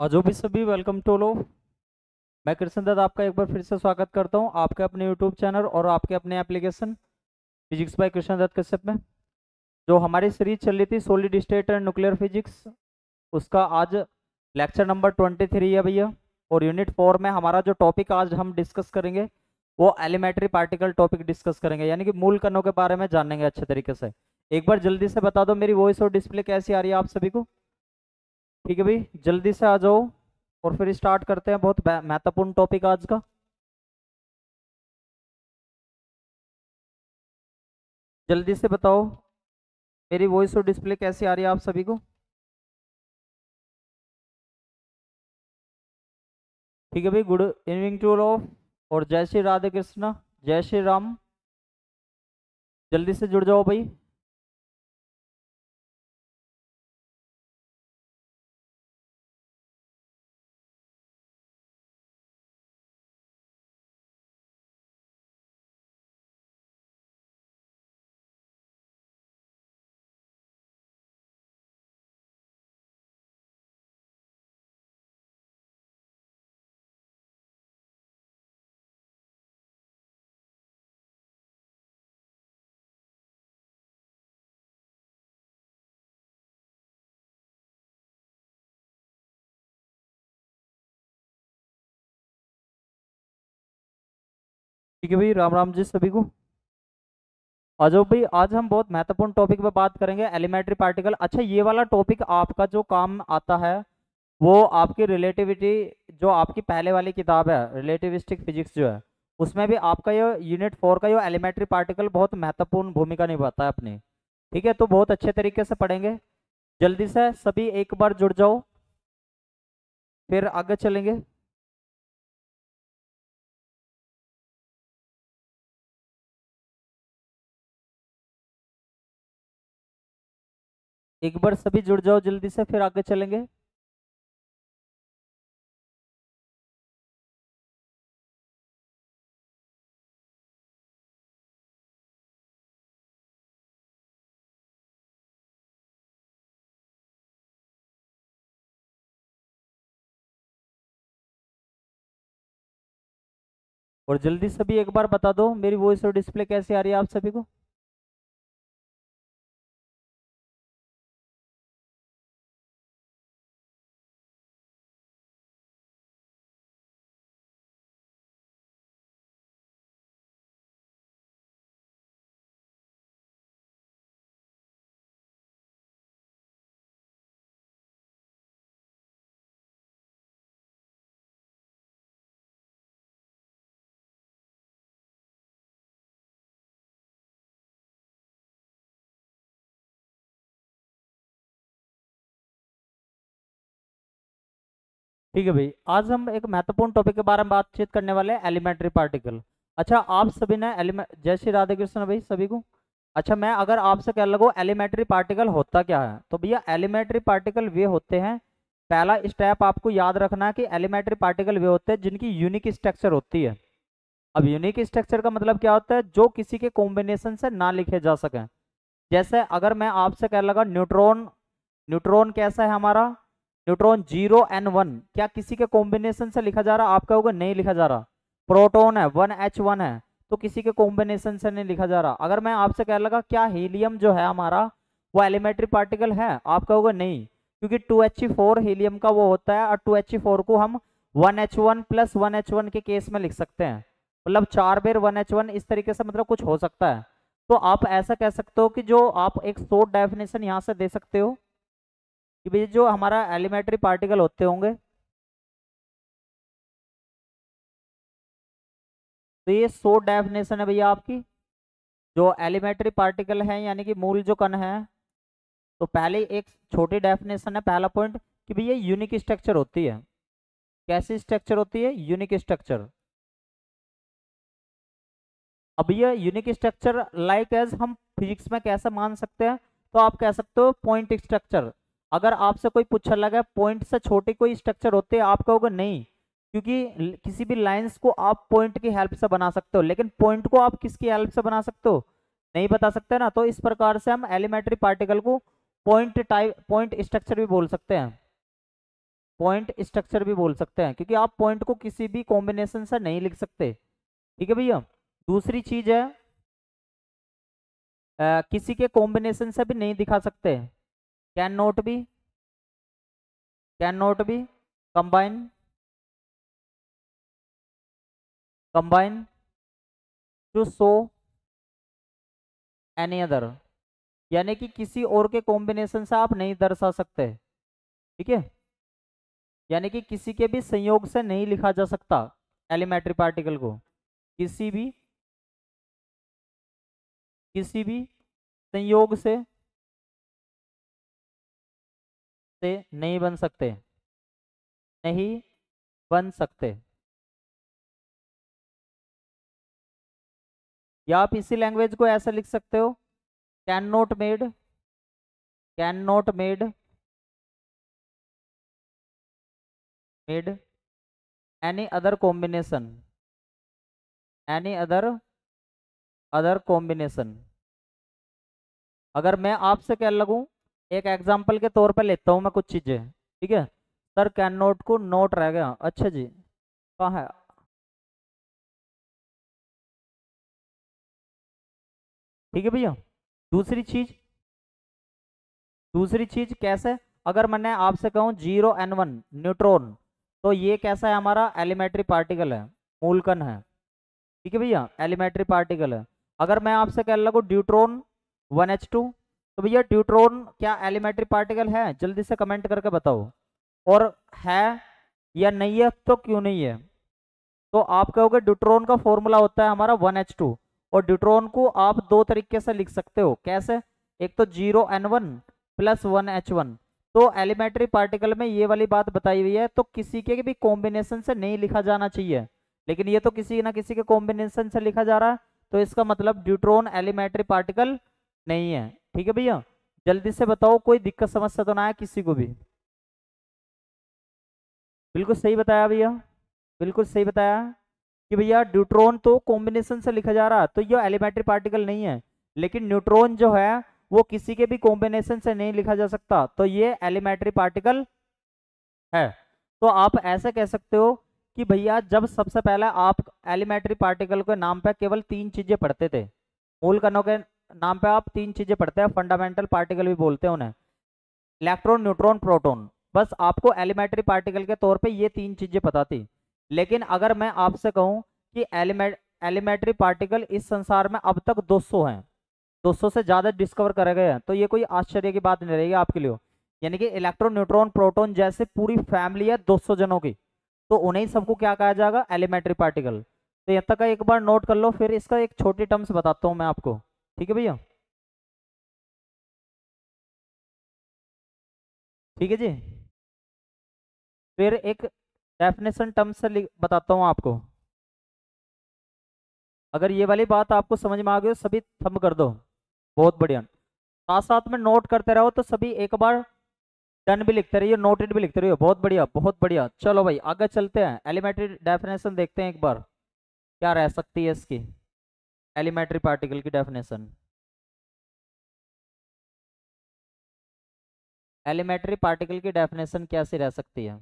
और जो भी सभी वेलकम टू लो। मैं कृष्ण दत्त आपका एक बार फिर से स्वागत करता हूं आपके अपने यूट्यूब चैनल और आपके अपने application physics by Krishna Dutt Kashyap में। जो हमारी सीरीज चल रही थी solid state and nuclear physics, उसका आज लेक्चर नंबर 23 है भैया। और यूनिट 4 में हमारा जो टॉपिक आज हम डिस्कस करेंगे वो एलिमेंट्री पार्टिकल टॉपिक डिस्कस करेंगे, यानी कि मूल कणों के बारे में जानेंगे अच्छे तरीके से। एक बार जल्दी से बता दो मेरी वॉइस और डिस्प्ले कैसी आ रही है आप सभी को। ठीक है भाई, जल्दी से आ जाओ और फिर स्टार्ट करते हैं बहुत महत्वपूर्ण टॉपिक आज का। जल्दी से बताओ मेरी वॉइस और डिस्प्ले कैसी आ रही है आप सभी को। ठीक है भाई, गुड इवनिंग टू ऑल। और जय श्री राधे कृष्णा, जय श्री राम। जल्दी से जुड़ जाओ भाई। ठीक है भाई, राम राम जी सभी को। आ जाओ भाई, आज हम बहुत महत्वपूर्ण टॉपिक पे बात करेंगे, एलिमेंट्री पार्टिकल। अच्छा, ये वाला टॉपिक आपका जो काम आता है वो आपकी रिलेटिविटी, जो आपकी पहले वाली किताब है रिलेटिविस्टिक फिजिक्स जो है, उसमें भी आपका ये यूनिट 4 का ये एलिमेंट्री पार्टिकल बहुत महत्वपूर्ण भूमिका निभाता है अपनी। ठीक है, तो बहुत अच्छे तरीके से पढ़ेंगे। जल्दी से सभी एक बार जुड़ जाओ, फिर आगे चलेंगे। एक बार सभी जुड़ जाओ जल्दी से, फिर आगे चलेंगे। और जल्दी सभी एक बार बता दो मेरी वॉइस और डिस्प्ले कैसी आ रही है आप सभी को। ठीक है भाई, आज हम एक महत्वपूर्ण टॉपिक के बारे में बातचीत करने वाले हैं, एलिमेंट्री पार्टिकल। अच्छा, आप सभी ने एलिमेंट, जय श्री राधे कृष्ण भाई सभी को। अच्छा, मैं अगर आपसे कह लगूँ एलिमेंट्री पार्टिकल होता क्या है, तो भैया एलिमेंट्री पार्टिकल वे होते हैं, पहला स्टेप आपको याद रखना है कि एलिमेंट्री पार्टिकल वे होते हैं जिनकी यूनिक स्ट्रक्चर होती है। अब यूनिक स्ट्रक्चर का मतलब क्या होता है, जो किसी के कॉम्बिनेशन से ना लिखे जा सके। जैसे अगर मैं आपसे कह लगा न्यूट्रॉन, न्यूट्रॉन कैसा है हमारा, न्यूट्रॉन 0 n 1, क्या किसी के कॉम्बिनेशन से लिखा जा रहा, आप कहोगे नहीं लिखा जा रहा। प्रोटॉन है 1 h 1 है, तो किसी के कॉम्बिनेशन से नहीं लिखा जा रहा। अगर मैं आपसे कह लगा क्या हीलियम जो है हमारा वो एलिमेंट्री पार्टिकल है, आप कहोगे नहीं, क्योंकि 2He4 हीलियम का वो होता है, और 2He4 को हम 1 h 1 + 1 h 1 के केस में लिख सकते हैं। मतलब 4 बार 1 h 1 इस तरीके से, मतलब कुछ हो सकता है। तो आप ऐसा कह सकते हो कि जो आप एक शॉर्ट डेफिनेशन यहाँ से दे सकते हो कि भाई जो हमारा एलिमेंट्री पार्टिकल होते होंगे, तो ये शॉर्ट डेफिनेशन है भैया आपकी। जो एलिमेंट्री पार्टिकल है यानी कि मूल जो कण है, तो पहले एक छोटी डेफिनेशन है, पहला पॉइंट कि भाई ये यूनिक स्ट्रक्चर होती है। कैसी स्ट्रक्चर होती है, यूनिक स्ट्रक्चर। अब ये यूनिक स्ट्रक्चर लाइक एज हम फिजिक्स में कैसे मान सकते हैं, तो आप कह सकते हो पॉइंट स्ट्रक्चर। अगर आपसे कोई पूछने लगा पॉइंट से छोटी कोई स्ट्रक्चर होती है, आप कहोगे नहीं, क्योंकि किसी भी लाइंस को आप पॉइंट की हेल्प से बना सकते हो, लेकिन पॉइंट को आप किसकी हेल्प से बना सकते हो, नहीं बता सकते ना। तो इस प्रकार से हम एलिमेंट्री पार्टिकल को पॉइंट टाइप, पॉइंट स्ट्रक्चर भी बोल सकते हैं। पॉइंट स्ट्रक्चर भी बोल सकते हैं, क्योंकि आप पॉइंट को किसी भी कॉम्बिनेशन से नहीं लिख सकते। ठीक है भैया। दूसरी चीज है, किसी के कॉम्बिनेशन से भी नहीं दिखा सकते। Can not be combine combine to show any other, यानी कि किसी और के कॉम्बिनेशन से आप नहीं दर्शा सकते। ठीक है, यानी कि किसी के भी संयोग से नहीं लिखा जा सकता एलिमेंट्री पार्टिकल को, किसी भी संयोग से नहीं बन सकते, नहीं बन सकते। या आप इसी लैंग्वेज को ऐसा लिख सकते हो, can not made made any other combination, any other combination. अगर मैं आपसे कह लगूं, एक एग्जांपल के तौर पर लेता हूं मैं कुछ चीजें। ठीक है, सर कैन नोट को नोट रह गया, अच्छा जी कहाँ है। ठीक है भैया। दूसरी चीज कैसे, अगर मैंने आपसे कहूं 0n1 न्यूट्रॉन, तो ये कैसा है, हमारा एलिमेंट्री पार्टिकल है, मूलकण है। ठीक है भैया, एलिमेंट्री पार्टिकल है। अगर मैं आपसे कह लगूं ड्यूट्रॉन 1h2, तो भैया ड्यूट्रॉन क्या एलिमेंट्री पार्टिकल है, जल्दी से कमेंट करके बताओ। और है या नहीं है, तो क्यों नहीं है। तो आप कहोगे ड्यूट्रॉन का फॉर्मूला होता है हमारा 1h2, और ड्यूट्रॉन को आप दो तरीके से लिख सकते हो, कैसे, एक तो 0n1 प्लस 1h1। तो एलिमेंट्री पार्टिकल में ये वाली बात बताई हुई है, तो किसी के भी कॉम्बिनेशन से नहीं लिखा जाना चाहिए, लेकिन ये तो किसी ना किसी के कॉम्बिनेशन से लिखा जा रहा है, तो इसका मतलब ड्यूट्रॉन एलिमेंट्री पार्टिकल नहीं है। ठीक है भैया, जल्दी से बताओ, कोई दिक्कत समस्या तो ना है किसी को भी। बिल्कुल सही बताया भैया, बिल्कुल सही बताया कि भैया ड्यूट्रॉन तो कॉम्बिनेशन से लिखा जा रहा है, तो ये एलिमेंट्री पार्टिकल नहीं है। लेकिन न्यूट्रॉन जो है वो किसी के भी कॉम्बिनेशन से नहीं लिखा जा सकता, तो ये एलिमेंट्री पार्टिकल है। तो आप ऐसे कह सकते हो कि भैया जब सबसे पहले आप एलिमेंट्री पार्टिकल के नाम पे केवल तीन चीजें पढ़ते थे, मूल कणों के नाम पे आप तीन चीजें पढ़ते हैं, फंडामेंटल पार्टिकल भी बोलते हैं उन्हें, इलेक्ट्रॉन न्यूट्रॉन प्रोटॉन, बस आपको एलिमेंट्री पार्टिकल के तौर पे ये तीन चीजें पता थी। लेकिन अगर मैं आपसे कहूं कि एलिमेंट्री पार्टिकल इस संसार में अब तक 200 हैं, 200 से ज्यादा डिस्कवर करे गए हैं, तो ये कोई आश्चर्य की बात नहीं रहेगी आपके लिए। यानी कि इलेक्ट्रॉन न्यूट्रॉन प्रोटॉन जैसे पूरी फैमिली है 200 जनों की, तो उन्हें सबको क्या कहा जाएगा, एलिमेंट्री पार्टिकल। तो यहाँ तक का एक बार नोट कर लो, फिर इसका एक छोटी टर्म्स बताता हूँ मैं आपको। ठीक है भैया, ठीक है जी। फिर एक डेफिनेशन टर्म से बताता हूँ आपको। अगर ये वाली बात आपको समझ में आ गई तो सभी थंब कर दो, बहुत बढ़िया। साथ साथ में नोट करते रहो, तो सभी एक बार डन भी लिखते रहिए, नोटेड भी लिखते रहिए, बहुत बढ़िया बहुत बढ़िया। चलो भाई आगे चलते हैं, एलिमेंट्री डेफिनेशन देखते हैं एक बार, क्या रह सकती है इसकी, एलिमेंट्री पार्टिकल की डेफिनेशन। एलिमेंट्री पार्टिकल की डेफिनेशन कैसी रह सकती है,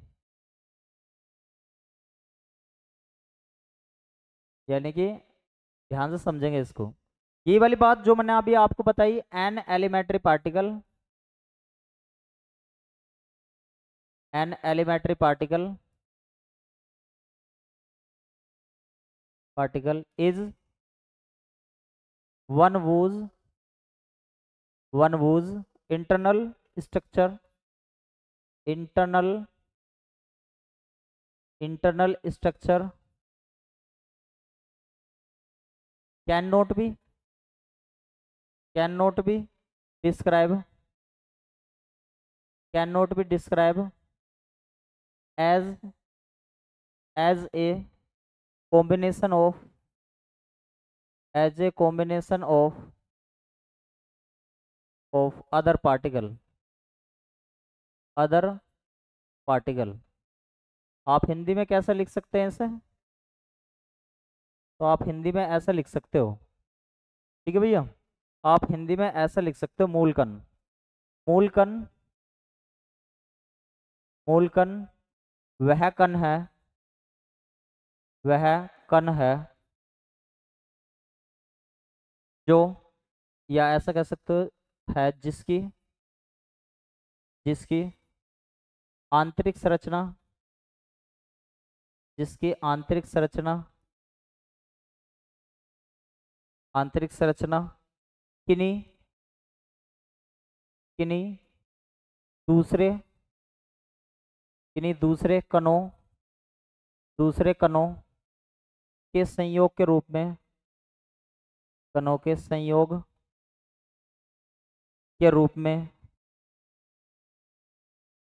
यानी कि ध्यान से समझेंगे इसको। ये वाली बात जो मैंने अभी आपको बताई, an elementary particle, an elementary particle is one whose internal structure, internal internal structure can not be describe can not be describe as a combination of as a combination of other particle। आप हिंदी में कैसा लिख सकते हैं इसे, तो आप हिंदी में ऐसा लिख सकते हो। ठीक है भैया, आप हिंदी में ऐसा लिख सकते हो, मूलकण मूलकण मूलकण वह कण है, वह कण है जो, या ऐसा कह सकते हो, है जिसकी, जिसकी आंतरिक संरचना, जिसकी आंतरिक संरचना, आंतरिक संरचना किन्हीं, किन्हीं दूसरे, किन्हीं दूसरे कणों, दूसरे कणों के संयोग के रूप में, कणों के संयोग के रूप में,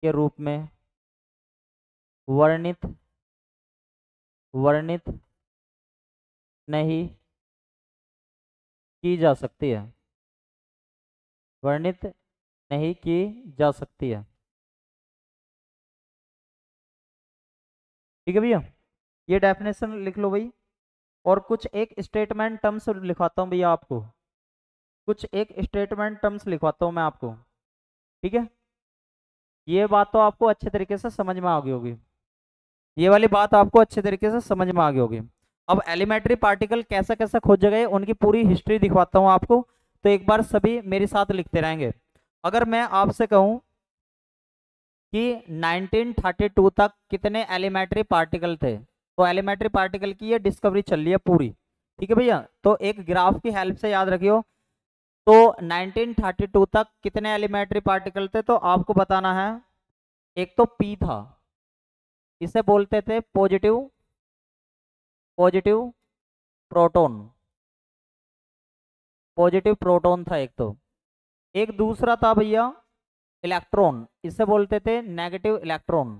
के रूप में वर्णित, वर्णित नहीं की जा सकती है, वर्णित नहीं की जा सकती है। ठीक है भैया, ये डेफिनेशन लिख लो भाई। और कुछ एक स्टेटमेंट टर्म्स लिखवाता हूँ भैया आपको, कुछ एक स्टेटमेंट टर्म्स लिखवाता हूँ मैं आपको। ठीक है, ये बात तो आपको अच्छे तरीके से समझ में आ गई होगी, ये वाली बात आपको अच्छे तरीके से समझ में आ गई होगी। अब एलिमेंट्री पार्टिकल कैसा कैसा खोजे गए उनकी पूरी हिस्ट्री दिखवाता हूँ आपको, तो एक बार सभी मेरे साथ लिखते रहेंगे। अगर मैं आपसे कहूँ कि 1932 तक कितने एलिमेंट्री पार्टिकल थे, तो एलिमेंट्री पार्टिकल की ये डिस्कवरी चल रही है पूरी। ठीक है भैया, तो एक ग्राफ की हेल्प से याद रखियो। तो 1932 तक कितने एलिमेंट्री पार्टिकल थे, तो आपको बताना है। एक तो पी था, इसे बोलते थे positive, positive proton, positive proton था एक तो। एक दूसरा था भैया इलेक्ट्रॉन, इसे बोलते थे नेगेटिव इलेक्ट्रॉन।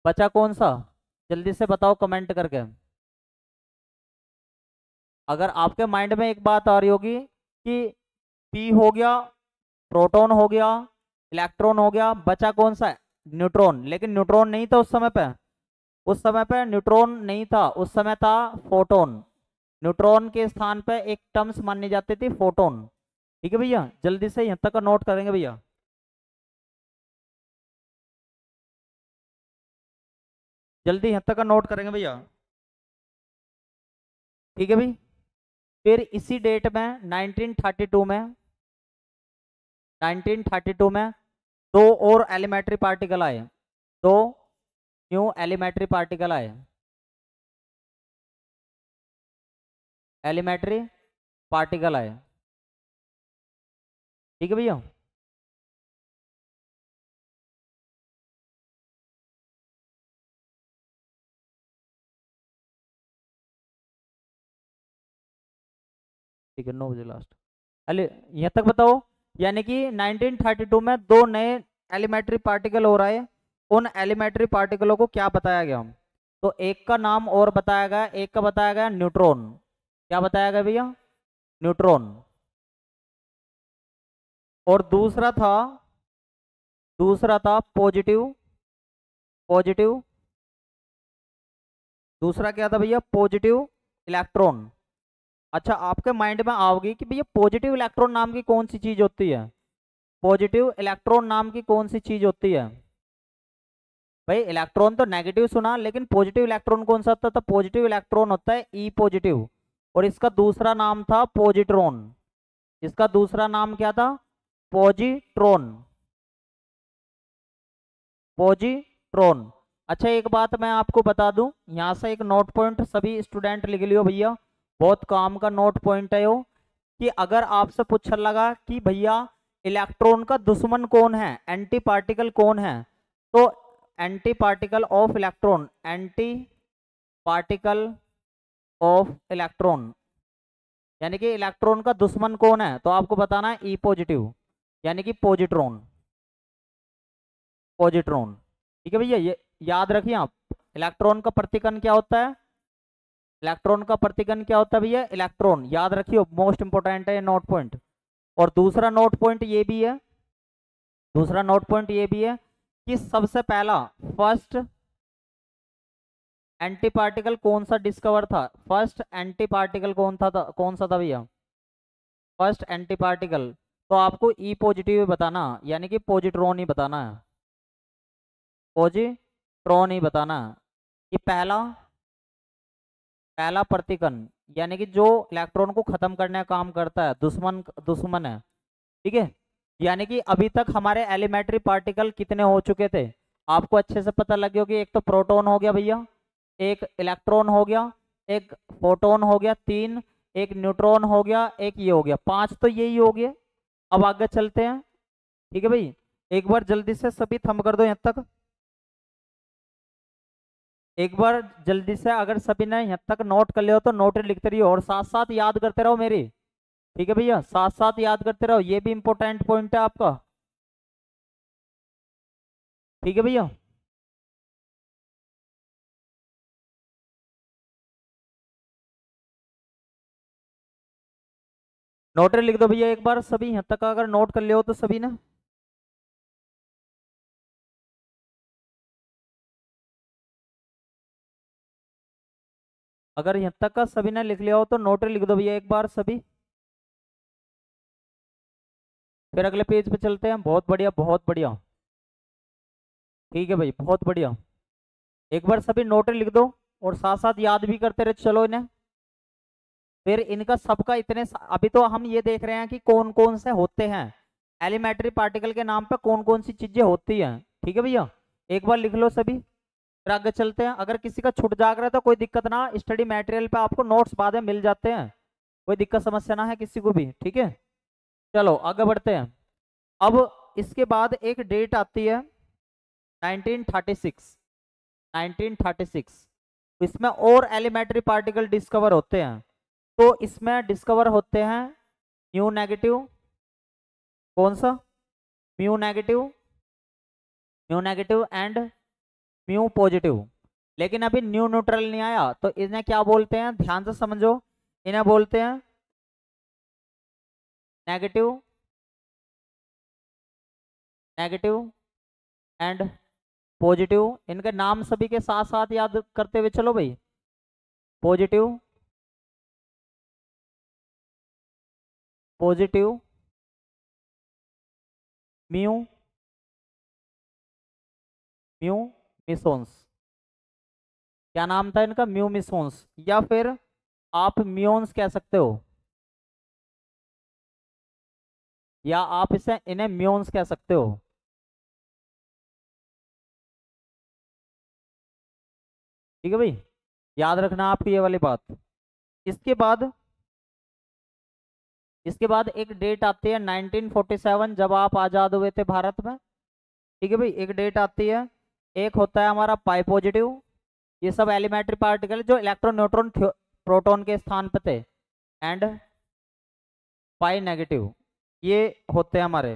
बचा कौन सा, जल्दी से बताओ कमेंट करके। अगर आपके माइंड में एक बात आ रही होगी कि पी हो गया, प्रोटॉन हो गया, इलेक्ट्रॉन हो गया, बचा कौन सा, न्यूट्रॉन। लेकिन न्यूट्रॉन नहीं था उस समय पे, उस समय पे न्यूट्रॉन नहीं था, उस समय था फोटोन। न्यूट्रॉन के स्थान पे एक टर्म्स मानी जाती थी फोटोन। ठीक है भैया, जल्दी से यहाँ तक का नोट करेंगे भैया, जल्दी यहाँ तक का नोट करेंगे भैया। ठीक है भाई, फिर इसी डेट में 1932 में, 1932 में दो और एलिमेंट्री पार्टिकल आए, दो न्यू एलिमेंट्री पार्टिकल आए, एलिमेंट्री पार्टिकल आए। ठीक है भैया, ठीक है 9 बजे लास्ट। अरे यहाँ तक बताओ, यानी कि 1932 में दो नए एलिमेंट्री पार्टिकल हो रहा है। उन एलिमेंट्री पार्टिकलों को क्या बताया गया, तो एक का नाम और बताया गया, एक का बताया गया न्यूट्रॉन। क्या बताया गया भैया, न्यूट्रॉन। और दूसरा था, दूसरा था पॉजिटिव, पॉजिटिव, दूसरा क्या था भैया, पॉजिटिव इलेक्ट्रॉन। अच्छा, आपके माइंड में आओगी कि भैया पॉजिटिव इलेक्ट्रॉन नाम की कौन सी चीज होती है, पॉजिटिव इलेक्ट्रॉन नाम की कौन सी चीज होती है। भाई इलेक्ट्रॉन तो नेगेटिव सुना, लेकिन पॉजिटिव इलेक्ट्रॉन कौन सा होता था, पॉजिटिव इलेक्ट्रॉन होता है ई पॉजिटिव। और इसका दूसरा नाम था पॉजिट्रॉन, इसका दूसरा नाम क्या था, पॉजिट्रॉन, पॉजिट्रॉन। अच्छा एक बात मैं आपको बता दूं, यहाँ से एक नोट पॉइंट सभी स्टूडेंट लिख लियो भैया, बहुत काम का नोट पॉइंट है वो। कि अगर आपसे पूछने लगा कि भैया इलेक्ट्रॉन का दुश्मन कौन है, एंटी पार्टिकल कौन है, तो anti particle of electron, anti particle of electron, यानी कि इलेक्ट्रॉन का दुश्मन कौन है, तो आपको बताना है ई पॉजिटिव, यानी कि पॉजिट्रॉन, पॉजिट्रॉन। ठीक है भैया, ये याद रखिए आप। इलेक्ट्रॉन का प्रतिकण क्या होता है, इलेक्ट्रॉन का प्रतिकण क्या होता है भैया, इलेक्ट्रॉन, याद रखियो, मोस्ट इंपोर्टेंट है ये नोट पॉइंट। और दूसरा नोट पॉइंट ये भी है, दूसरा नोट पॉइंट ये भी है कि सबसे पहला फर्स्ट एंटी पार्टिकल कौन सा डिस्कवर था, फर्स्ट एंटी पार्टिकल कौन था कौन सा था भैया, फर्स्ट एंटी पार्टिकल। तो आपको ई पॉजिटिव बताना, यानी कि पॉजिट्रॉन ही बताना है, पॉजिट्रॉन ही बताना कि पहला प्रतिकण, यानी कि जो इलेक्ट्रॉन को खत्म करने का काम करता है, दुश्मन है। ठीक है, यानी कि अभी तक हमारे एलिमेंट्री पार्टिकल कितने हो चुके थे, आपको अच्छे से पता लग गया कि एक तो प्रोटॉन हो गया भैया, एक इलेक्ट्रॉन हो गया, एक फोटोन हो गया, 3 एक न्यूट्रॉन हो गया, एक ये हो गया, 5 तो यही हो गए। अब आगे चलते हैं। ठीक है भाई, एक बार जल्दी से सभी थंब कर दो यहाँ तक। एक बार जल्दी से अगर सभी ने यहाँ तक नोट कर लिया हो तो नोट लिखते रहिए और साथ साथ याद करते रहो मेरी। ठीक है भैया, साथ साथ याद करते रहो, ये भी इंपॉर्टेंट पॉइंट है आपका। ठीक है भैया, नोट लिख दो भैया एक बार सभी, यहाँ तक अगर नोट कर लिया हो तो सभी ने। अगर यहाँ तक का सभी ने लिख लिया हो तो नोट लिख दो भैया एक बार सभी। फिर अगले पेज पे चलते हैं। बहुत बढ़िया, बहुत बढ़िया। ठीक है भाई, बहुत बढ़िया। एक बार सभी नोट लिख दो और साथ साथ याद भी करते रहे चलो इन्हें। फिर इनका सबका अभी तो हम ये देख रहे हैं कि कौन कौन से होते हैं, एलिमेंट्री पार्टिकल के नाम पे कौन कौन सी चीजें होती हैं। ठीक है भैया, एक बार लिख लो सभी, फिर आगे चलते हैं। अगर किसी का छूट जाग रहा है तो कोई दिक्कत ना, स्टडी मटेरियल पे आपको नोट्स बाद में मिल जाते हैं, कोई दिक्कत समस्या ना है किसी को भी। ठीक है, चलो आगे बढ़ते हैं। अब इसके बाद एक डेट आती है 1936। 1936 इसमें और एलिमेंट्री पार्टिकल डिस्कवर होते हैं। तो इसमें डिस्कवर होते हैं म्यू नेगेटिव, कौन सा, mu negative, mu negative and mu positive. लेकिन अभी न्यू न्यूट्रल नहीं आया, तो इन्हें क्या बोलते हैं, ध्यान से समझो, इन्हें बोलते हैं नेगेटिव, नेगेटिव एंड पॉजिटिव। इनके नाम सभी के साथ साथ याद करते हुए चलो भाई। Positive, positive, mu, mu mesons. क्या नाम था इनका, म्यू मिसोन्स, या फिर आप म्यून्स कह सकते हो, या आप इसे इन्हें म्यून्स कह सकते हो। ठीक है भाई, याद रखना आपकी ये वाली बात। इसके बाद एक डेट आती है 1947, जब आप आजाद हुए थे भारत में। ठीक है भाई, एक डेट आती है। एक होता है हमारा पाई पॉजिटिव, ये सब एलिमेंट्री पार्टिकल जो इलेक्ट्रॉन न्यूट्रॉन प्रोटॉन के स्थान पे थे, एंड पाई नेगेटिव, ये होते हैं हमारे।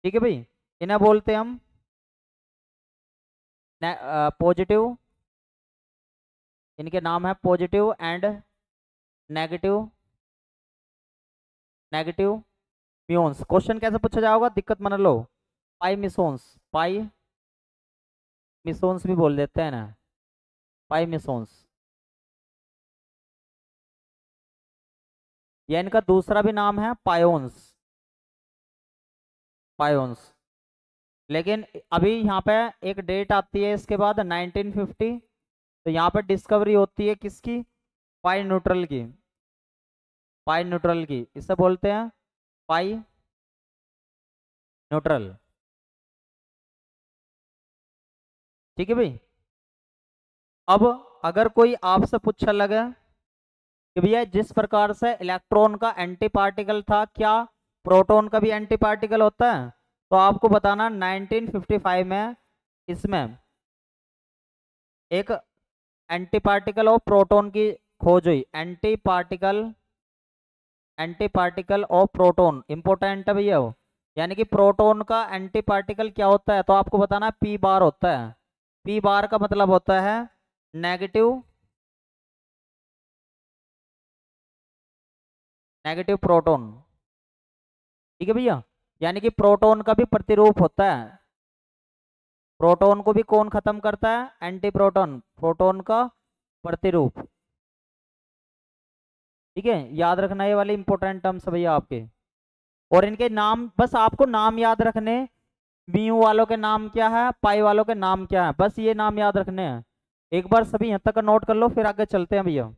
ठीक है भाई, इन्हें बोलते हैं हम पॉजिटिव, इनके नाम है positive and negative, negative muons. Question कैसे पूछा जाएगा, दिक्कत मन लो। पाई मिसोन्स, पाई मिसोन्स भी बोल देते हैं ना, पाई मिसोन्स, या इनका दूसरा भी नाम है पायोन्स, पायोन्स। लेकिन अभी यहाँ पे एक डेट आती है इसके बाद 1950, तो यहाँ पे डिस्कवरी होती है किसकी, पाई न्यूट्रल की, पाई न्यूट्रल की, इसे बोलते हैं पाई न्यूट्रल। ठीक है भाई, अब अगर कोई आपसे पूछने लगे कि भैया जिस प्रकार से इलेक्ट्रॉन का एंटी पार्टिकल था, क्या प्रोटॉन का भी एंटी पार्टिकल होता है, तो आपको बताना 1955 में इसमें एक एंटी पार्टिकल और प्रोटॉन की खोज हुई। एंटी पार्टिकल, एंटी पार्टिकल और प्रोटॉन इंपॉर्टेंट है भैया वो, यानी कि प्रोटॉन का एंटी पार्टिकल क्या होता है, तो आपको बताना पी बार होता है। पी बार का मतलब होता है नेगेटिव, नेगेटिव प्रोटॉन। ठीक है भैया, यानी कि प्रोटॉन का भी प्रतिरूप होता है। प्रोटॉन को भी कौन खत्म करता है, एंटी प्रोटॉन, प्रोटॉन का प्रतिरूप। ठीक है, याद रखना ये वाले इंपॉर्टेंट टर्म्स भैया आपके। और इनके नाम बस आपको नाम याद रखने, म्यू वालों के नाम क्या है, पाई वालों के नाम क्या है, बस ये नाम याद रखने हैं। एक बार सभी यहाँ तक का नोट कर लो, फिर आगे चलते हैं भैया।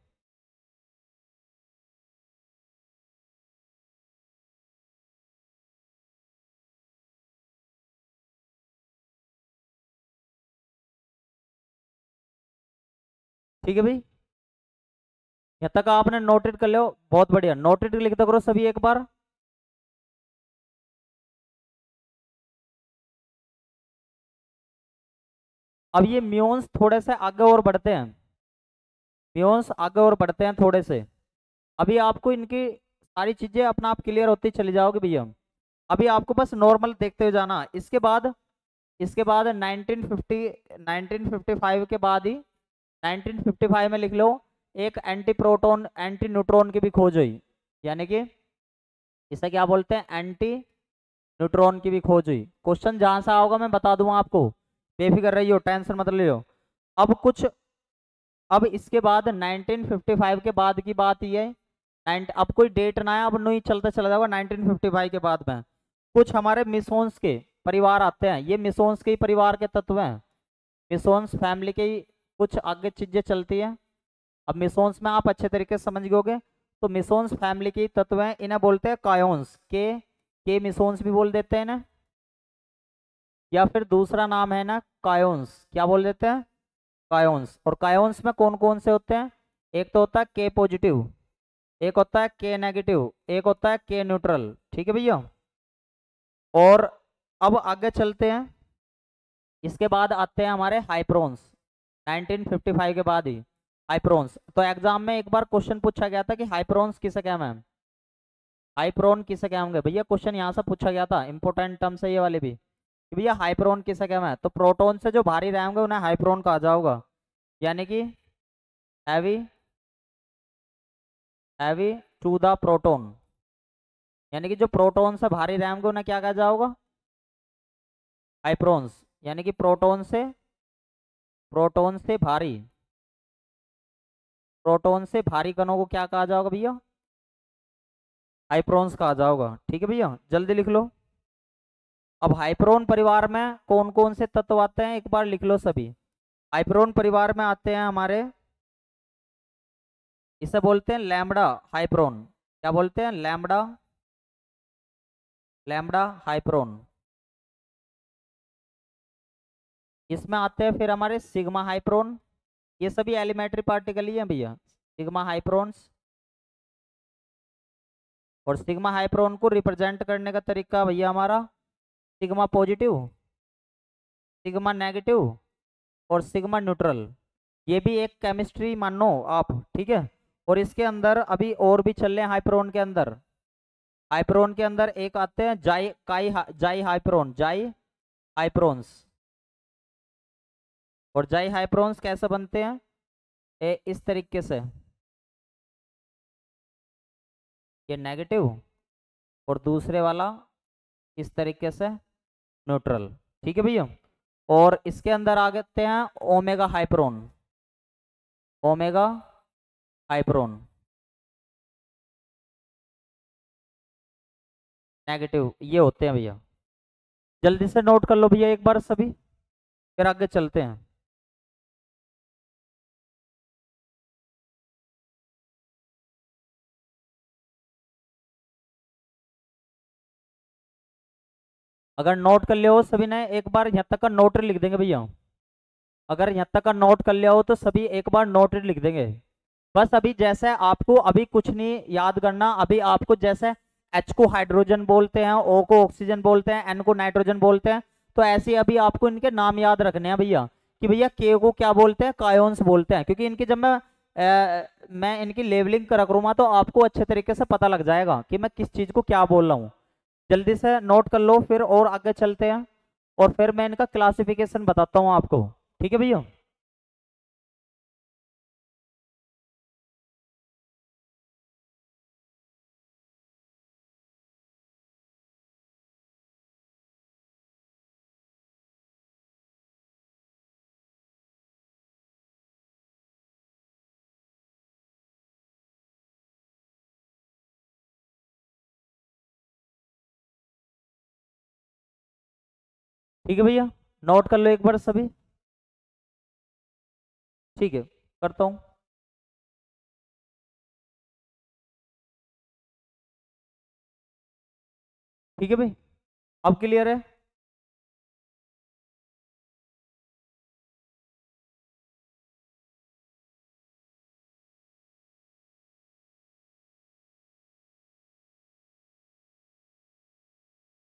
ठीक है भाई, यहाँ तक आपने नोटेड कर लो, बहुत बढ़िया, नोटेड लिखते करो सभी एक बार। अब ये म्यून्स थोड़े से आगे और बढ़ते हैं, म्यून्स आगे और बढ़ते हैं थोड़े से। अभी आपको इनकी सारी चीजें अपना आप क्लियर होती चली जाओगे भैया। अभी आपको बस नॉर्मल देखते हुए जाना। इसके बाद 1955 के बाद ही 1955 में लिख लो, एक एंटी प्रोटॉन एंटी न्यूट्रॉन की भी खोज हुई, यानी कि इसे क्या बोलते हैं, एंटी न्यूट्रॉन की भी खोज हुई। क्वेश्चन जहां से आओगा मैं बता दूंगा आपको, बेफिक्र रहियो, टेंशन मत लियो। अब कुछ, अब इसके बाद 1955 के बाद की बात ये है, अब कोई डेट ना है, अब नहीं चलता चला जाएगा 1955 के बाद में। कुछ हमारे मिसोन्स के परिवार आते हैं, ये मिसोन्स के ही परिवार के तत्व हैं, मिसोन्स फैमिली के ही कुछ आगे चीजें चलती हैं। अब मिसोन्स में आप अच्छे तरीके से समझ गए, तो मिसोन्स फैमिली के ही तत्व हैं, इन्हें बोलते हैं कायोन्स के मिसोन्स भी बोल देते हैं ना, या फिर दूसरा नाम है ना कायोन्स, क्या बोल देते हैं, कायोन्स। और कायोन्स में कौन कौन से होते हैं, एक तो होता है के पॉजिटिव, एक होता है के नेगेटिव, एक होता है के न्यूट्रल। ठीक है भैया। और अब आगे चलते हैं, इसके बाद आते हैं हमारे हाइप्रोन्स, 1955 के बाद ही हाइप्रोन्स। तो एग्जाम में एक बार क्वेश्चन पूछा गया था कि हाइप्रोन्स किसे क्या मैम, हाइप्रोन किसे क्या होंगे भैया, क्वेश्चन यहाँ से पूछा गया था, इंपॉर्टेंट टर्म्स है ये वाले भी, कि भैया हाइप्रोन किसे क्या है, तो प्रोटोन से जो भारी रहेंगे उन्हें हाइप्रोन कहा जाएगा, यानी कि heavy heavy to the proton, यानी कि जो प्रोटोन से भारी रहेंगे उन्हें क्या कहा जाएगा, हाइप्रोन्स। यानी कि प्रोटोन से भारी, प्रोटोन से भारी कणों को क्या कहा जाएगा भैया, हाइप्रोन्स कहा जाएगा। ठीक है भैया, जल्दी लिख लो। अब हाइप्रोन परिवार में कौन कौन से तत्व आते हैं एक बार लिख लो सभी। हाइप्रोन परिवार में आते हैं हमारे, इसे बोलते हैं लैम्बडा हाइप्रोन, क्या बोलते हैं, लैम्बडा, लैम्बडा हाइप्रोन। इसमें आते हैं फिर हमारे सिग्मा हाइप्रोन, ये सभी एलिमेंट्री पार्टिकल ही हैं भैया, सिग्मा हाइप्रोन्स। और सिग्मा हाइप्रोन को रिप्रेजेंट करने का तरीका भैया हमारा सिग्मा पॉजिटिव, सिग्मा नेगेटिव और सिग्मा न्यूट्रल। ये भी एक केमिस्ट्री मानो आप, ठीक है। और इसके अंदर अभी और भी चल रहे हैं हाइप्रोन के अंदर, हाइप्रोन के अंदर एक आते हैं जाई हाइप्रोन, जाई हाइप्रोन्स। और जाई हाइप्रोन्स कैसे बनते हैं, इस तरीके से, ये नेगेटिव और दूसरे वाला इस तरीके से न्यूट्रल। ठीक है भैया। और इसके अंदर आ जाते हैं ओमेगा हाइप्रोन, ओमेगा हाइप्रोन नेगेटिव, ये होते हैं भैया। जल्दी से नोट कर लो भैया एक बार सभी, फिर आगे चलते हैं। अगर नोट कर लिया हो सभी ने, एक बार यहाँ तक का नोट लिख देंगे भैया। अगर यहाँ तक का नोट कर लिया हो तो सभी एक बार नोट लिख देंगे। बस अभी जैसे आपको अभी कुछ नहीं याद करना, अभी आपको जैसे H को हाइड्रोजन बोलते हैं, O को ऑक्सीजन बोलते हैं, N को नाइट्रोजन बोलते हैं, तो ऐसे अभी आपको इनके नाम याद रखने हैं भैया, कि भैया K को क्या बोलते हैं, कायोन्स बोलते हैं। क्योंकि इनकी जब मैं इनकी लेवलिंग करा करूंगा तो आपको अच्छे तरीके से पता लग जाएगा कि मैं किस चीज को क्या बोल रहा हूँ। जल्दी से नोट कर लो, फिर और आगे चलते हैं, और फिर मैं इनका क्लासिफिकेशन बताता हूँ आपको। ठीक है भैया। ठीक है भैया, नोट कर लो एक बार सभी। ठीक है, करता हूँ। ठीक है भाई, अब क्लियर है।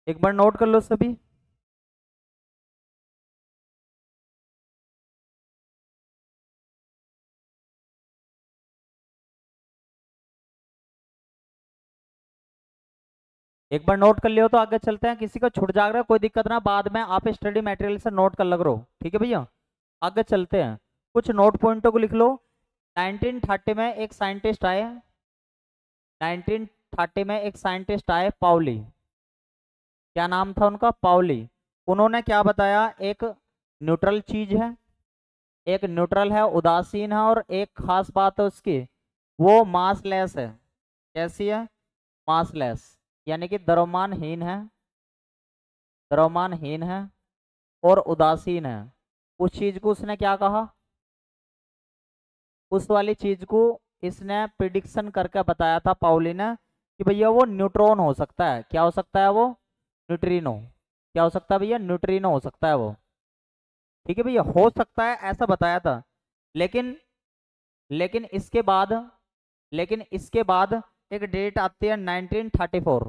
एक बार नोट कर लो सभी। एक बार नोट कर लियो तो आगे चलते हैं। किसी का छूट जाएगा कोई दिक्कत ना, बाद में आप स्टडी मटेरियल से नोट कर लग रहो। ठीक है भैया, आगे चलते हैं। कुछ नोट पॉइंटों को लिख लो। 1930 में एक साइंटिस्ट आए। 1930 में एक साइंटिस्ट आए, पाउली। क्या नाम था उनका? पाउली। उन्होंने क्या बताया? एक न्यूट्रल चीज है, एक न्यूट्रल है, उदासीन है, और एक खास बात है उसकी, वो मासलेस है। कैसी है? मासलेस, यानी कि द्रव्यमानहीन है, द्रव्यमानहीन है और उदासीन है। उस चीज को उसने क्या कहा? उस वाली चीज को इसने प्रिडिक्शन करके बताया था पाउली ने कि भैया वो न्यूट्रॉन हो सकता है। क्या हो सकता है वो? न्यूट्रिनो। क्या हो सकता है भैया? न्यूट्रिनो हो सकता है वो। ठीक है भैया, हो सकता है ऐसा बताया था। लेकिन लेकिन इसके बाद लेकिन इसके बाद एक डेट आती है 1934।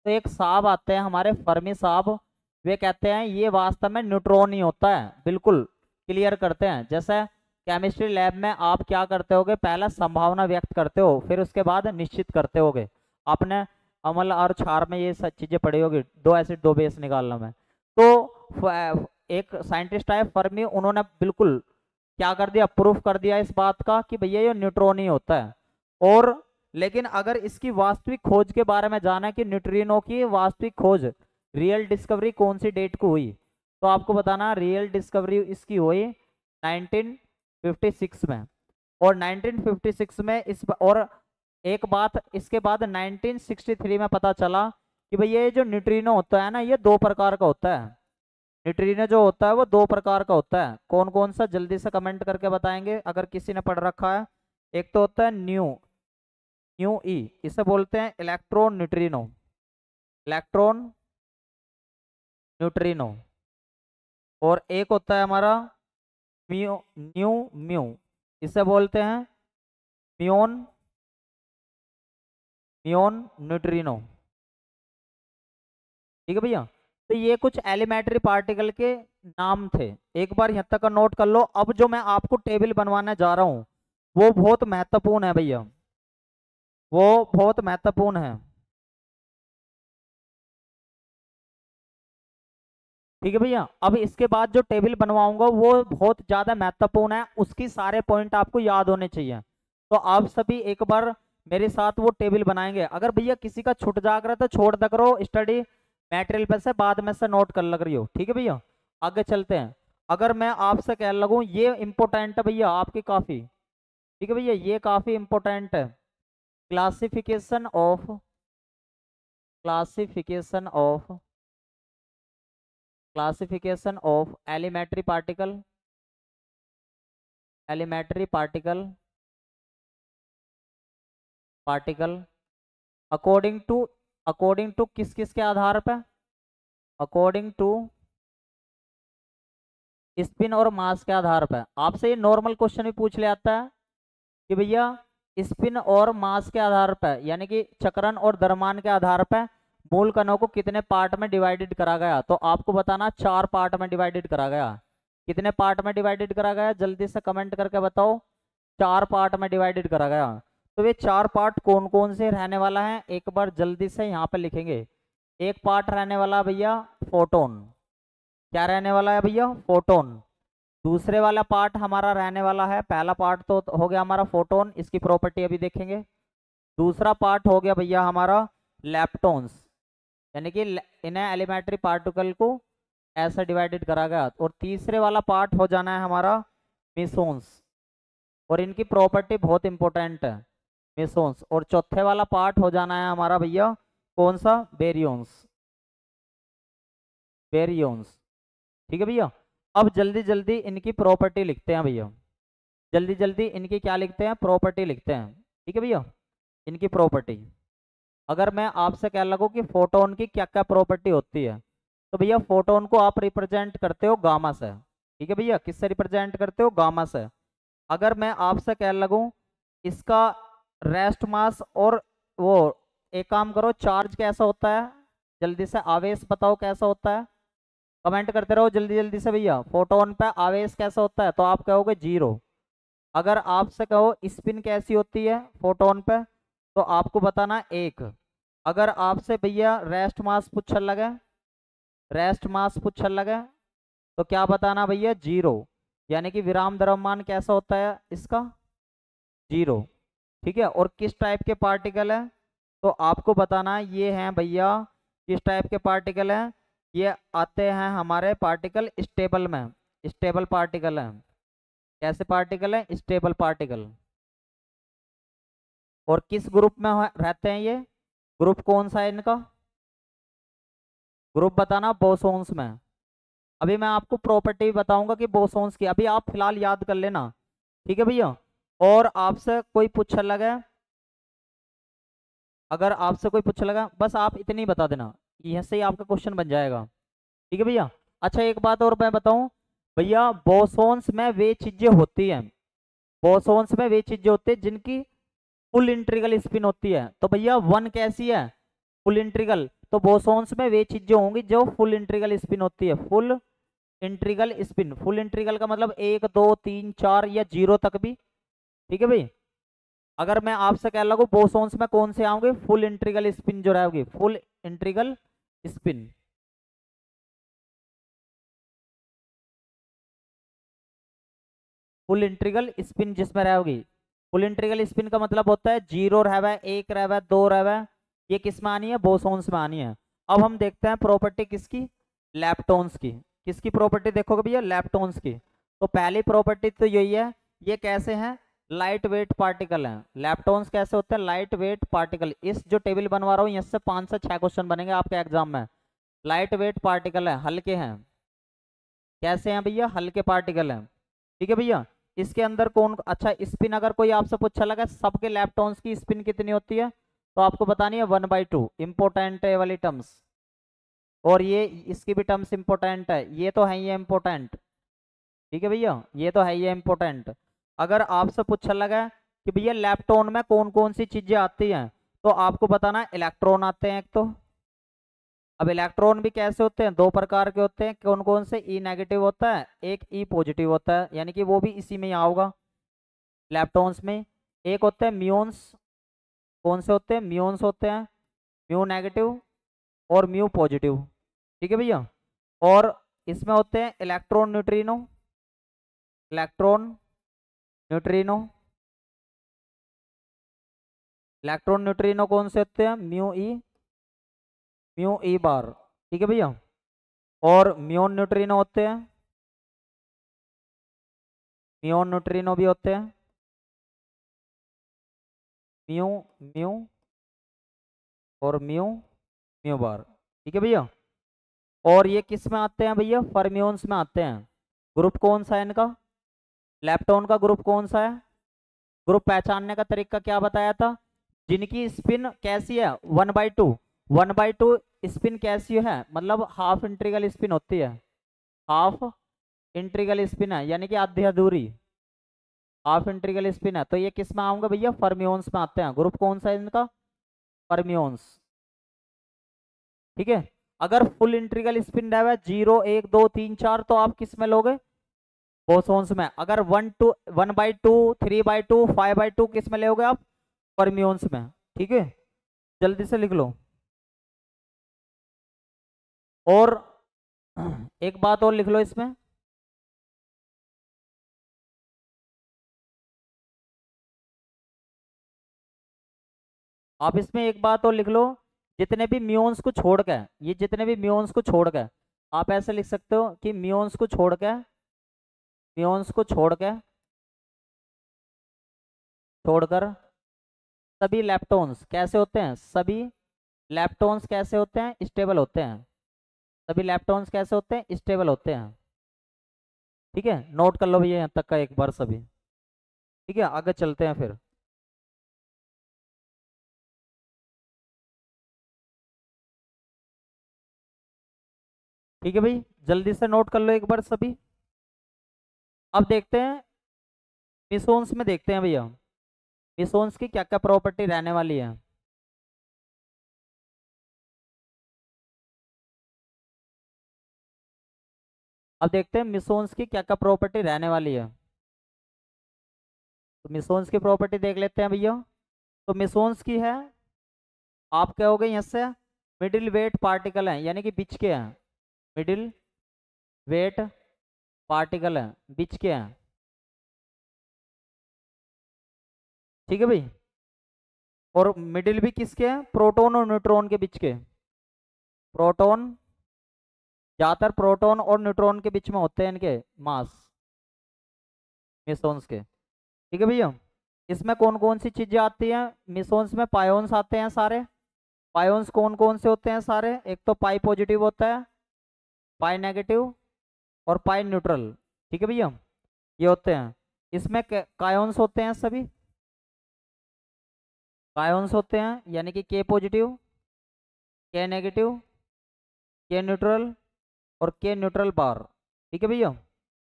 तो एक साहब आते हैं हमारे, फर्मी साहब। वे कहते हैं ये वास्तव में न्यूट्रॉन ही होता है। बिल्कुल क्लियर करते हैं। जैसे केमिस्ट्री लैब में आप क्या करते होगे? पहला संभावना व्यक्त करते हो, फिर उसके बाद निश्चित करते होगे। आपने अमल और क्षार में ये सब चीजें पढ़ी होगी, दो एसिड दो बेस निकालना में। तो एक साइंटिस्ट आए फर्मी, उन्होंने बिल्कुल क्या कर दिया? प्रूफ कर दिया इस बात का कि भैया ये न्यूट्रॉन ही होता है। और लेकिन अगर इसकी वास्तविक खोज के बारे में जाना कि न्यूट्रिनो की वास्तविक खोज, रियल डिस्कवरी कौन सी डेट को हुई, तो आपको बताना रियल डिस्कवरी इसकी हुई 1956 में। और 1956 में और एक बात इसके बाद 1963 में पता चला कि भैया ये जो न्यूट्रिनो होता है ना, ये दो प्रकार का होता है। न्यूट्रिनो जो होता है वो दो प्रकार का होता है। कौन कौन सा? जल्दी से कमेंट करके बताएंगे अगर किसी ने पढ़ रखा है। एक तो होता है न्यू न्यू ई, इसे बोलते हैं इलेक्ट्रॉन न्यूट्रिनो, इलेक्ट्रॉन न्यूट्रिनो। और एक होता है हमारा म्यू न्यू म्यू, इसे बोलते हैं म्यून म्यून न्यूट्रिनो। ठीक है भैया, तो ये कुछ एलिमेंट्री पार्टिकल के नाम थे। एक बार यहाँ तक का नोट कर लो। अब जो मैं आपको टेबल बनवाने जा रहा हूँ वो बहुत महत्वपूर्ण है भैया, वो बहुत महत्वपूर्ण है। ठीक है भैया, अब इसके बाद जो टेबल बनवाऊंगा वो बहुत ज्यादा महत्वपूर्ण है, उसकी सारे पॉइंट आपको याद होने चाहिए। तो आप सभी एक बार मेरे साथ वो टेबल बनाएंगे। अगर भैया किसी का छूट जाग रहा है तो छोड़ दे करो, स्टडी मटेरियल पे से बाद में से नोट कर लग रही हो। ठीक है भैया, आगे चलते हैं। अगर मैं आपसे कह लगूं, ये इंपॉर्टेंट है भैया आपकी काफी। ठीक है भैया, ये काफी इंपॉर्टेंट है। Classification of classification of classification of elementary particle, elementary particle according to किस किस के आधार पे? अकॉर्डिंग टू स्पिन और मास के आधार पे। आपसे ये नॉर्मल क्वेश्चन भी पूछ ले आता है कि भैया स्पिन और मास के आधार पर, यानी कि चक्रण और द्रव्यमान के आधार पर मूल कणों को कितने पार्ट में डिवाइडेड करा गया? तो आपको बताना 4 पार्ट में डिवाइडेड करा गया। कितने पार्ट में डिवाइडेड करा गया? जल्दी से कमेंट करके बताओ। 4 पार्ट में डिवाइडेड करा गया। तो ये 4 पार्ट कौन कौन से रहने वाला है एक बार जल्दी से यहाँ पे लिखेंगे। एक पार्ट रहने वाला भैया फोटोन। क्या रहने वाला है भैया? फोटोन। दूसरे वाला पार्ट हमारा रहने वाला है, पहला पार्ट तो हो गया हमारा फोटोन, इसकी प्रॉपर्टी अभी देखेंगे। दूसरा पार्ट हो गया भैया हमारा लेप्टॉन्स, यानी कि इन्हें एलिमेंट्री पार्टिकल को ऐसा डिवाइडेड करा गया। और तीसरे वाला पार्ट हो जाना है हमारा मिसोन्स, और इनकी प्रॉपर्टी बहुत इंपॉर्टेंट है, मिसोन्स। और चौथे वाला पार्ट हो जाना है हमारा भैया कौन सा? बेरियोन्स, बेरियोन्स। ठीक है भैया। अब जल्दी जल्दी इनकी प्रॉपर्टी लिखते हैं भैया, जल्दी जल्दी इनकी क्या लिखते हैं, प्रॉपर्टी लिखते हैं। ठीक है भैया, इनकी प्रॉपर्टी। अगर मैं आपसे कह लगूँ कि फोटोन की क्या क्या प्रॉपर्टी होती है, तो भैया फोटोन को आप रिप्रेजेंट करते हो गामा से। ठीक है भैया, किससे रिप्रेजेंट करते हो, गामा से। अगर मैं आपसे कह लगूँ इसका रेस्ट मास और वो, एक काम करो, चार्ज कैसा होता है, जल्दी से आवेश बताओ कैसा होता है, कमेंट करते रहो जल्दी जल्दी से भैया। फोटोन पे आवेश कैसा होता है, तो आप कहोगे 0। अगर आपसे कहो स्पिन कैसी होती है फोटोन पे, तो आपको बताना 1। अगर आपसे भैया रेस्ट मास पूछने लगे, रेस्ट मास पूछने लगे, तो क्या बताना भैया, 0। यानी कि विराम द्रव्यमान कैसा होता है इसका, 0। ठीक है, और किस टाइप के पार्टिकल है, तो आपको बताना है ये हैं भैया, किस टाइप के पार्टिकल हैं, ये आते हैं हमारे पार्टिकल स्टेबल में, स्टेबल पार्टिकल हैं। कैसे पार्टिकल हैं, स्टेबल पार्टिकल। और किस ग्रुप में रहते हैं ये, ग्रुप कौन सा है इनका, ग्रुप बताना बोसोन्स में। अभी मैं आपको प्रॉपर्टी बताऊंगा कि बोसोन्स की, अभी आप फिलहाल याद कर लेना। ठीक है भैया। और आपसे कोई पूछने लगा, अगर आपसे कोई पूछने लगा, बस आप इतनी बता देना, यहाँ से ही आपका क्वेश्चन बन जाएगा। ठीक है भैया। अच्छा एक बात और मैं बताऊं भैया, बोसोन्स में वे चीजें होती हैं, बोसोन्स में वे चीजें होती है जिनकी फुल इंट्रीगल स्पिन होती है। तो भैया 1 कैसी है, फुल इंट्रीगल। तो बोसोन्स में वे चीजें होंगी जो फुल इंट्रीगल स्पिन होती है, full integral spin. Full integral का मतलब 1 2 3 4 या 0 तक भी। ठीक है भाई। अगर मैं आपसे कह लगू बोसोन्स में कौन से आओगे, फुल इंट्रीगल स्पिन जो रहेगी, full integral spin. Full integral spin जिसमें रहेगी, फुल इंट्रीगल स्पिन का मतलब होता है 0 रहवा, 1 रहवा, 2 रहवा, ये किस में आनी है, बोसोन्स में आनी है। अब हम देखते हैं प्रॉपर्टी किसकी, लैप्टोन्स की। किसकी प्रॉपर्टी देखोगे भैया, लैप्टोन्स की। तो पहली प्रॉपर्टी तो यही है, ये कैसे हैं, लाइट वेट पार्टिकल हैं। लैप्टोन्स कैसे होते हैं, लाइट वेट पार्टिकल। इस जो टेबल बनवा रहा हूँ इससे 5 से 6 क्वेश्चन बनेंगे आपके एग्जाम में। लाइट वेट पार्टिकल है, हल्के हैं। कैसे हैं भैया, हल्के पार्टिकल हैं। ठीक है भैया। इसके अंदर कौन, अच्छा स्पिन अगर कोई आपसे पूछा लगा सबके लैप्टॉन्स की स्पिन कितनी होती है, तो आपको बतानी है 1/2। इंपोर्टेंट है ये वाली टर्म्स, और ये इसकी भी टर्म्स इंपोर्टेंट है, ये तो है ये इंपोर्टेंट। ठीक है भैया, ये तो है ये इंपोर्टेंट। अगर आपसे पूछा लगा कि भैया लैप्टॉन में कौन कौन सी चीजें आती हैं, तो आपको बताना इलेक्ट्रॉन आते हैं एक तो। अब इलेक्ट्रॉन भी कैसे होते हैं, 2 प्रकार के होते हैं, कौन कौन से, ई नेगेटिव होता है, एक ई पॉजिटिव होता है, यानी कि वो भी इसी में ही आओगा लैप्टॉन्स में। एक होते हैं म्यून्स, कौन से होते हैं, म्यून्स होते हैं, म्यू नेगेटिव और म्यू पॉजिटिव। ठीक है भैया। और इसमें होते हैं electron neutrino, electron neutrino, electron neutrino कौन से होते हैं, म्यू ई बार। ठीक है भैया। और म्यून न्यूट्रिनो होते हैं, म्यून न्यूट्रिनो भी होते हैं, म्यू म्यू और म्यू म्यू बार। ठीक है भैया। और ये किस में आते हैं भैया, फर्मियोन्स में आते हैं। ग्रुप कौन सा है इनका, लैप्टॉन का ग्रुप कौन सा है। ग्रुप पहचानने का तरीका क्या बताया था, जिनकी स्पिन कैसी है, 1/2। 1/2 स्पिन कैसी है, मतलब हाफ इंट्रीगल स्पिन होती है, हाफ इंट्रीगल स्पिन है, यानी कि आधी अधूरी हाफ इंट्रीगल स्पिन है। तो ये किस में आऊंगा भैया, फर्मियोन्स में आते हैं। ग्रुप कौन सा है इनका, फर्मियोन्स। ठीक है। अगर फुल इंट्रीगल स्पिन है 0 1 2 3 4, तो आप किस में लोगे, बोसोन्स में। अगर 1/2 3/2 5/2 किस में लोगे आप, फर्मियोन्स में। ठीक है, जल्दी से लिख लो। और एक बात और लिख लो इसमें, आप इसमें एक बात और लिख लो, जितने भी म्यून्स को छोड़ के, ये जितने भी म्यून्स को छोड़ के, आप ऐसे लिख सकते हो कि म्यून्स को छोड़ के, म्यून्स को छोड़कर सभी लैप्टोन्स कैसे होते हैं, सभी लैप्टोन्स कैसे होते हैं, स्टेबल होते हैं। सभी लेप्टॉन्स कैसे होते हैं? स्टेबल होते हैं। ठीक है, नोट कर लो भैया यहाँ तक का एक बार सभी। ठीक है, आगे चलते हैं फिर। ठीक है भाई, जल्दी से नोट कर लो एक बार सभी। अब देखते हैं मिसोन्स में, देखते हैं भैया मिसोन्स की क्या क्या प्रॉपर्टी रहने वाली है। अब देखते हैं मिसोन्स की क्या क्या प्रॉपर्टी रहने वाली है। तो मिसोन्स की प्रॉपर्टी देख लेते हैं भैया। तो मिसोन्स की है, आप कहोगे यहाँ से मिडिल वेट पार्टिकल है, यानी कि बीच के हैं। मिडिल वेट पार्टिकल है, बीच के हैं। ठीक है भाई। और मिडिल भी किसके हैं? प्रोटॉन और न्यूट्रॉन के बीच के। प्रोटॉन, ज्यादातर प्रोटॉन और न्यूट्रॉन के बीच में होते हैं इनके मास, मिसोन्स के। ठीक है भैया। इसमें कौन कौन सी चीजें आती हैं? मिसोन्स में पायोन्स आते हैं सारे। पायोन्स कौन कौन से होते हैं सारे? एक तो पाई पॉजिटिव होता है, पाई नेगेटिव, और पाई न्यूट्रल। ठीक है भैया, ये होते हैं। इसमें कायोन्स होते हैं सभी। कायोन्स होते हैं, यानी कि के पॉजिटिव, के नेगेटिव, के न्यूट्रल, और के न्यूट्रल बार। ठीक है भैया,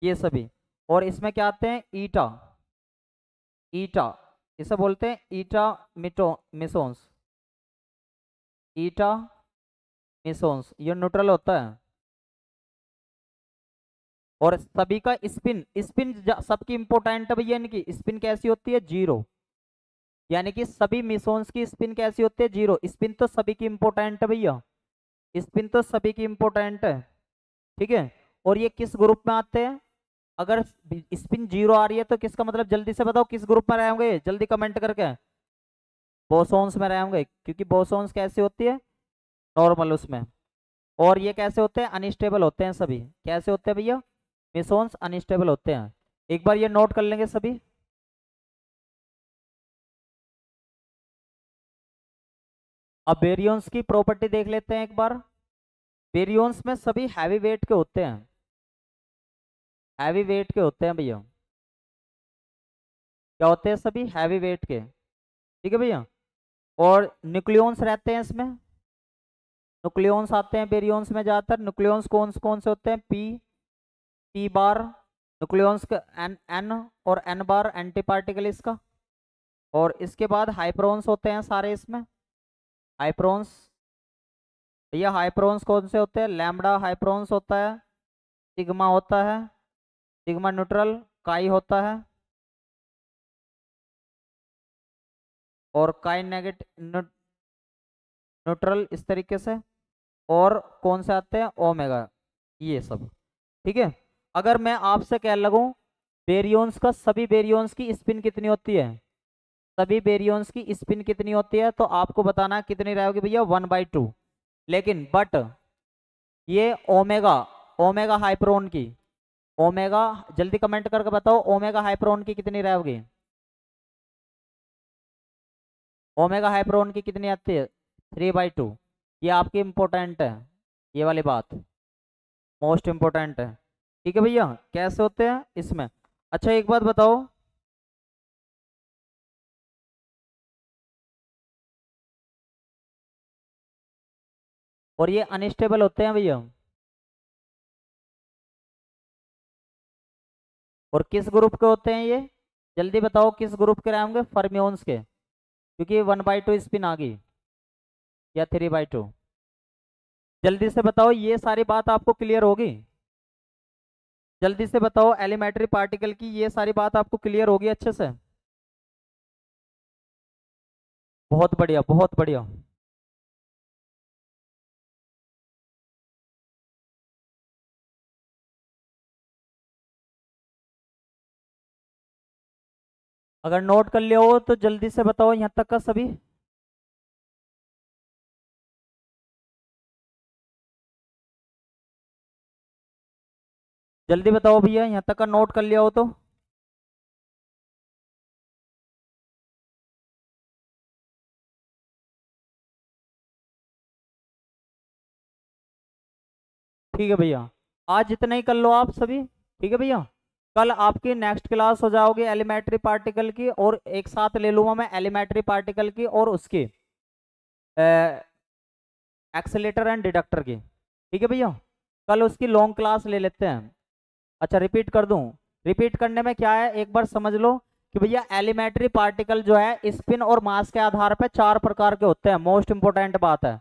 ये सभी। और इसमें क्या आते हैं? ईटा, ईटा, इसे बोलते हैं ईटा मिसोन्स। ईटा मिसोन्स, ये न्यूट्रल होता है। और सभी का स्पिन, स्पिन सबकी इंपोर्टेंट है भैया। इनकी स्पिन कैसी होती है? जीरो। यानी कि सभी मिसोन्स की स्पिन कैसी होती है? जीरो। स्पिन तो सभी की इंपोर्टेंट है भैया, स्पिन तो सभी की इंपोर्टेंट है। ठीक है। और ये किस ग्रुप में आते हैं? अगर स्पिन जीरो आ रही है तो किसका मतलब? जल्दी से बताओ किस ग्रुप में रहे होंगे, जल्दी कमेंट करके। बोसोन्स में रहे होंगे, क्योंकि बोसोन्स कैसी होती है? नॉर्मल उसमें। और ये कैसे होते हैं? अनस्टेबल होते हैं सभी। कैसे होते हैं भैया? मिसोन्स अनस्टेबल होते हैं। एक बार ये नोट कर लेंगे सभी। अब बेरियंस की प्रॉपर्टी देख लेते हैं एक बार। बेरियंस में सभी हैवी वेट के होते हैं, हैवी वेट के होते हैं भैया। क्या होते हैं? सभी हैवी वेट के। ठीक है भैया। और न्यूक्लियॉन्स रहते हैं इसमें। न्यूक्लियॉन्स आते हैं बेरियंस में ज्यादातर। न्यूक्लियॉन्स कौन कौन से होते हैं? पी, पी बार, न्यूक्लियॉन्स का एन, एन और एन बार एंटी पार्टिकल इसका। और इसके बाद हाइप्रोन्स होते हैं सारे इसमें। हाइप्रोन्स, भैया हाइप्रोन्स कौन से होते हैं? लैम्बडा हाइप्रोन्स होता है, सिग्मा होता है, सिग्मा न्यूट्रल, काई होता है, और काई नेगेटिव न्यूट्रल, इस तरीके से। और कौन से आते हैं? ओमेगा, ये सब। ठीक है। अगर मैं आपसे कह लगूं बेरियंस का, सभी बेरियंस की स्पिन कितनी होती है? सभी बेरियंस की स्पिन कितनी होती है? तो आपको बताना है कितनी रहेगी भैया, 1/2। लेकिन बट ये ओमेगा, ओमेगा हाइप्रोन की, ओमेगा, जल्दी कमेंट करके बताओ ओमेगा हाइप्रोन की कितनी रहेगी? ओमेगा हाइप्रोन की कितनी आती है? 3/2। ये आपकी इंपॉर्टेंट है, ये वाली बात मोस्ट इंपॉर्टेंट है। ठीक है भैया, कैसे होते हैं इसमें? अच्छा एक बात बताओ, और ये अनस्टेबल होते हैं भैया। और किस ग्रुप के होते हैं ये? जल्दी बताओ किस ग्रुप के रहेंगे? फर्मियोन्स के, क्योंकि 1/2 स्पिन आ गई, या 3/2। जल्दी से बताओ, ये सारी बात आपको क्लियर होगी? जल्दी से बताओ, एलिमेंट्री पार्टिकल की ये सारी बात आपको क्लियर होगी अच्छे से? बहुत बढ़िया, बहुत बढ़िया। अगर नोट कर लिया हो तो जल्दी से बताओ यहाँ तक का सभी। जल्दी बताओ भैया, यहाँ तक का नोट कर लिया हो तो। ठीक है भैया, आज इतना ही कर लो आप सभी। ठीक है भैया, कल आपकी नेक्स्ट क्लास हो जाओगी एलिमेंट्री पार्टिकल की, और एक साथ ले लूंगा मैं एलिमेंट्री पार्टिकल की और उसकी एक्सेलेटर एंड डिडक्टर की। ठीक है भैया, कल उसकी लॉन्ग क्लास ले लेते हैं। अच्छा रिपीट कर दूं, रिपीट करने में क्या है एक बार समझ लो कि भैया एलिमेंट्री पार्टिकल जो है स्पिन और मास के आधार पर 4 प्रकार के होते हैं। मोस्ट इंपोर्टेंट बात है,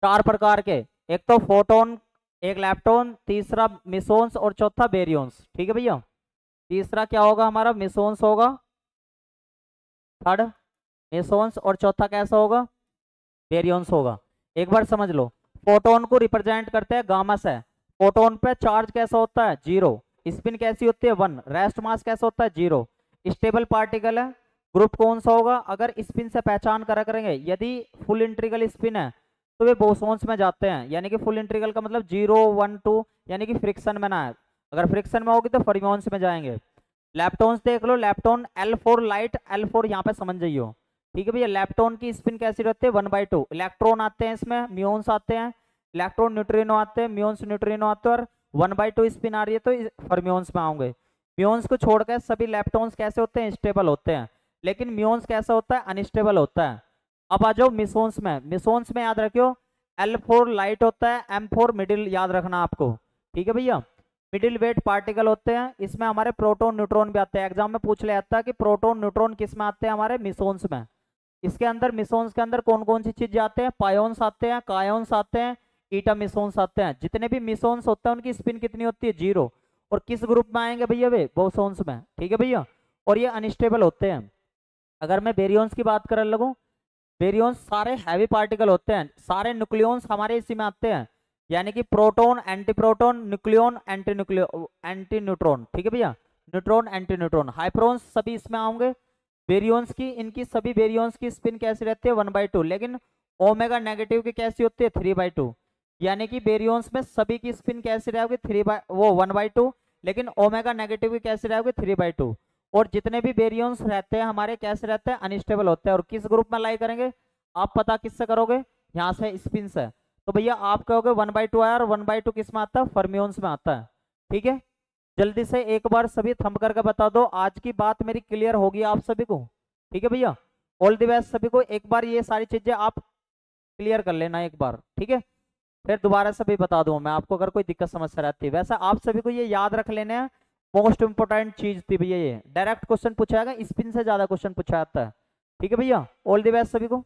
4 प्रकार के। एक तो फोटोन, एक लैप्टॉन, तीसरा मिसोन्स और चौथा बेरियंस। ठीक है भैया, तीसरा क्या होगा हमारा, मिसोन्स होगा, थर्ड मिसोन्स, और चौथा कैसा होगा, बेरियंस होगा। एक बार समझ लो, फोटोन को रिप्रेजेंट करते हैं गामा से। फोटोन पे चार्ज कैसा होता है, 0। स्पिन कैसी होती है, 1। रेस्ट मास कैसा होता है, 0। स्टेबल पार्टिकल है। ग्रुप कौन सा होगा, अगर स्पिन से पहचान करा करेंगे, यदि फुल इंट्रीगल स्पिन है तो वे बोसोन्स में जाते हैं, यानी कि फुल इंट्रीगल का मतलब 0 1 2, यानी कि फ्रिक्शन में ना है। अगर फ्रिक्शन में होगी तो फर्मियोन्स में जाएंगे। लैप्टॉन्स देख लो, लैप्टॉन L4 लाइट, L4 यहाँ पे समझ जाइयो। ठीक है भैया, लैप्टॉन की स्पिन कैसी रहती है, 1/2। इलेक्ट्रॉन आते हैं इसमें, म्यून्स आते हैं, इलेक्ट्रॉन न्यूट्रिनो आते हैं, म्यून्स न्यूट्रिनो आते हैं, और 1/2 स्पिन आ रही है तो फर्मियोन्स में आऊंगे। म्यून्स को छोड़कर सभी लैप्टॉन्स कैसे होते हैं, स्टेबल होते हैं। लेकिन म्यून्स कैसा होता है, अनस्टेबल होता है। अब आ जाओ मिसोन्स में। मिसोन्स में याद रखियो, L4 लाइट होता है, M4 मिडिल, याद रखना आपको। ठीक है भैया, मिडिल वेट पार्टिकल होते हैं। इसमें हमारे प्रोटॉन न्यूट्रॉन भी आते हैं, एग्जाम में पूछ ले आता है कि प्रोटॉन न्यूट्रॉन किस में आते हैं, हमारे मिसोन्स में। इसके अंदर मिसोन्स के अंदर कौन कौन सी चीजें आते हैं, पायोन्स आते हैं, कायोन्स आते हैं, ईटा मिसोन्स आते हैं। जितने भी मिसोन्स होते हैं उनकी स्पिन कितनी होती है, 0। और किस ग्रुप में आएंगे भैया, वे बोसोन्स में। ठीक है भैया, और ये अनस्टेबल होते हैं। अगर मैं बेरियंस की बात करने लगूं, बेरियंस सारे हैवी पार्टिकल होते हैं, सारे न्यूक्लियॉन्स हमारे इसी में आते हैं, यानी कि proton, anti proton, nucleon, anti nucleo, anti neutron. ठीक है भैया, न्यूट्रॉन, एंटी न्यूट्रॉन, हाइप्रोन्स सभी इसमें आएंगे। बेरियंस की, इनकी सभी बेरियंस की स्पिन कैसी रहती है, 1/2। लेकिन ओमेगा नेगेटिव की कैसी होती है, 3/2। यानी कि बेरियंस में सभी की स्पिन कैसी रहेगी, 1/2। लेकिन ओमेगा नेगेटिव की कैसी रहेगी, 3/2। और जितने भी बेरियंस रहते हैं हमारे कैसे रहते हैं, अनस्टेबल होते हैं। और किस ग्रुप में लाई करेंगे, आप पता किससे करोगे, यहाँ से स्पिन से। तो भैया आप कहोगे 1/2 आया, और 1/2 किस में आता है, फर्मियोन्स में आता है। ठीक है, जल्दी से एक बार सभी थंब करके बता दो, आज की बात मेरी क्लियर होगी आप सभी को। ठीक है भैया, ऑल द बेस्ट सभी को। एक बार ये सारी चीजें आप क्लियर कर लेना एक बार, ठीक है। फिर दोबारा सभी बता दूं मैं आपको, अगर कोई दिक्कत समस्या रहती है। वैसे आप सभी को ये याद रख लेने हैं, मोस्ट इंपोर्टेंट चीज थी भैया ये। डायरेक्ट क्वेश्चन पूछा जाएगा, स्पिन से ज्यादा क्वेश्चन पूछा जाता है। ठीक है भैया, ऑल द बेस्ट सभी को।